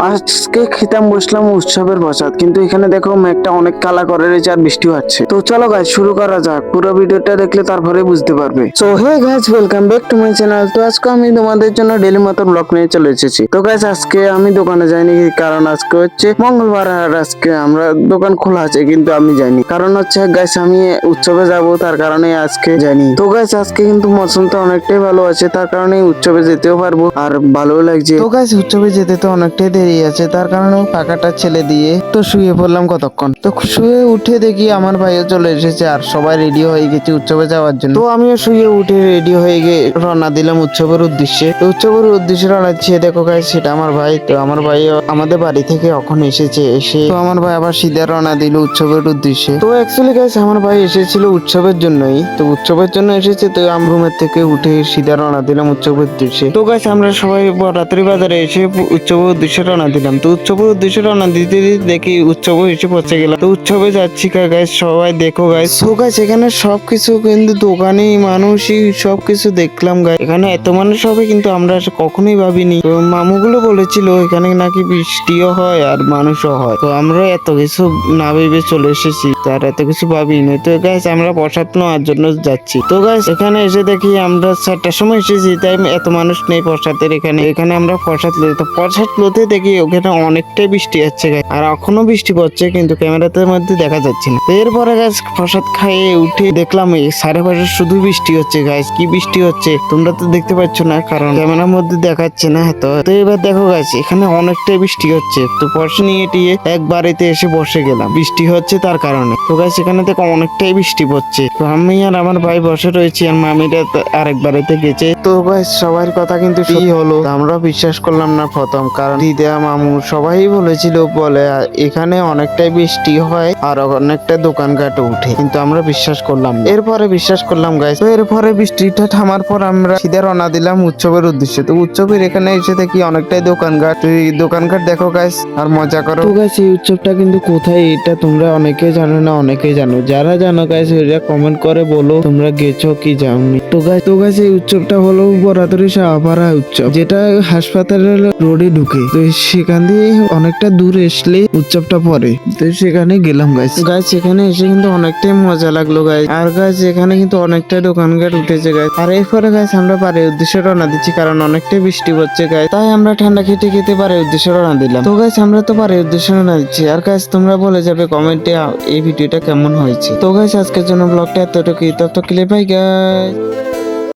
আজকে খেতাম বসলাম উৎসবের বসাত, কিন্তু এখানে দেখো মেঘটা অনেক কালা করে রয়েছে আর বৃষ্টি হচ্ছে। তো চলো গাইজ শুরু করা যাক, পুরো ভিডিওটা দেখলে তারপরে বুঝতে পারবে। So hey guys, welcome back to my channel. তো আজকে আমি তোমাদের জন্য ডেলি মতো ব্লগ নিয়ে চলে এসেছি। তো গাইজ আজকে আমি দোকানে যাইনি, কারণ আজকে হচ্ছে মঙ্গলবার আর আজকে আমরা দোকান খোলা আছে, কিন্তু আমি যাইনি। কারণ হচ্ছে গাইজ আমি উৎসবে যাব, তার কারণে আজকে যাইনি। তো গাইজ আজকে কিন্তু মৌসুমটা অনেকটাই ভালো আছে, তার কারণে উৎসবে যেতেও পারবো আর ভালো লাগছে। তো গাইজ উৎসবে যেতে তো অনেকটাই দেরি আছে, তার কারণে পাখাটা ছেলে দিয়ে তো শুয়ে পড়লাম কতক্ষণ। তো শুয়ে উঠে দেখি আমার ভাইও চলে এসেছে আর সবাই রেডি হয়ে গেছে উৎসবে যাওয়ার জন্য। তো আমিও শুয়ে উঠে রেডি হয়ে গিয়ে রওনা দিলাম উৎসবের উদ্দেশ্যে। তো উৎসবের উদ্দেশ্যে রওনা দিচ্ছে, দেখো গাইজ সেটা আমার ভাই। তো আমার ভাই আমাদের বাড়ি থেকে এখন এসেছে, এসে তো আমার ভাই আবার সিধা রওনা দিল উৎসবের উদ্দেশ্যে। তো অ্যাকচুয়ালি গাইজ আমার ভাই এসেছিল উৎসবের জন্যই, তো উৎসবের জন্য এসেছে। তো আমি রুমের থেকে উঠে সিধা রওনা দিলাম উৎসবের উদ্দেশ্যে। তো গাইজ আমরা সবাই রাত্রি বাজারে এসে উৎসবের উদ্দেশ্যে রওনা দিলাম। তো উৎসবের উদ্দেশ্যে রওনা দিতে দিতে দেখি উৎসবে এসে পৌঁছে গেলাম। তো উৎসবে যাচ্ছি গাইজ, সবাই দেখো গাইজ। তো গাইজ এখানে সবকিছু কিন্তু দোকানি মানুষই সবকিছু দেখলাম গাইজ। এখানে এত মানুষ হবে কিন্তু আমরা কখনোই ভাবিনি। তো মামুগুলো বলেছিল এখানে নাকি বৃষ্টিও হয় আর মানুষও হয়। তো আমরা এত কিছু না ভেবে চলে এসেছি, তার এত কিছু ভাবিনি। তো গাইজ আমরা প্রসাদ নেওয়ার জন্য যাচ্ছি। তো গাইজ এখানে এসে দেখি আমরা 4টার সময় এসেছি, তাই এত মানুষ নেই প্রসাদের এখানে। এখানে আমরা প্রসাদ লই, তো প্রসাদ লোতে দেখি ওখানে অনেকটাই বৃষ্টি হচ্ছে গাইজ, আর এখনো বৃষ্টি পড়ছে কিন্তু ক্যামেরাতে মধ্যে দেখা যাচ্ছে না। তো এরপরে গাইজ প্রসাদ খাইয়ে উঠে দেখলাম এই চারিপাশে শুধু বৃষ্টি হচ্ছে গাইজ। কি বৃষ্টি হচ্ছে তোমরা তো দেখতে পাচ্ছ না, কারণ ক্যামেরার মধ্যে দেখাচ্ছে না। তো এবার দেখো গাইজ এখানে অনেকটাই বৃষ্টি হচ্ছে। তো পরশু নিয়ে টিয়ে এক বাড়িতে এসে বসে গেলাম, বৃষ্টি হচ্ছে তার কারণে। তো গাইজ এখানে দেখো অনেকটাই বৃষ্টি পড়ছে। তো আমি আর আমার ভাই বসে রয়েছি, আর মামিরা আরেক বাড়িতে গেছে। তো গাইজ সবার কথা কিন্তু সত্যি হলো। আমরা বিশ্বাস করলাম না প্রথম, কারণ দিদা মামু সবাই বলেছিল, বলে এখানে অনেকটাই বৃষ্টি হয় আর অনেকটা দোকানঘাট উঠে, কিন্তু আমরা বিশ্বাস করলাম না। এরপরে বিশ্বাস করলাম গাইজ। তো এরপরে বৃষ্টিটা থামার পর আমরা সিধা রওনা দিলাম উৎসবের উদ্দেশ্যে। তো উৎসবের এখানে এসে দেখি অনেকটাই দোকানঘাট। তো এই দোকানঘাট দেখো গাইজ আর মজা করো। তো গাইজ এই উৎসবটা কিন্তু কোথায়, এটা তোমরা অনেকে জানো না, অনেকে জানো। যারা জানো গাইজ ওরা কমেন্ট করে বলো তোমরা গেছো কি যাওনি। তো গাইজ এই উৎসবটা হলো বরাতরি শাহপাড়া উৎসব, যেটা হাসপাতালের রোডে ঢুকে। তো সেখান দিয়ে অনেকটা দূর আসলে উৎসবটা পরে, তো সেখানে গেলাম গাইজ। সেখানে এসে কিন্তু অনেকটাই মজা লাগলো গাইজ। আর গাইজ এখানে কিন্তু অনেকটা দোকানঘাট উঠেছে গাইজ। আর এরপরে গাইজ আমরা বাড়ির উদ্দেশ্যে রওনা দিচ্ছি, কারণ অনেকটাই বৃষ্টি পড়ছে গাইজ, তাই আমরা ঠান্ডা খেতে খেতে বাড়ির উদ্দেশ্যে রওনা দিলাম। তো গাইজ আমরা তো বাড়ির উদ্দেশ্যে রওনা দিচ্ছি, আর গাইজ তোমরা বলে যাবে কমেন্টে এই ভিডিওটা কেমন হয়েছে। তো গাইজ আজকের জন্য ব্লগটা এতটুকুই, ততক্ষণ বাই গাইজ।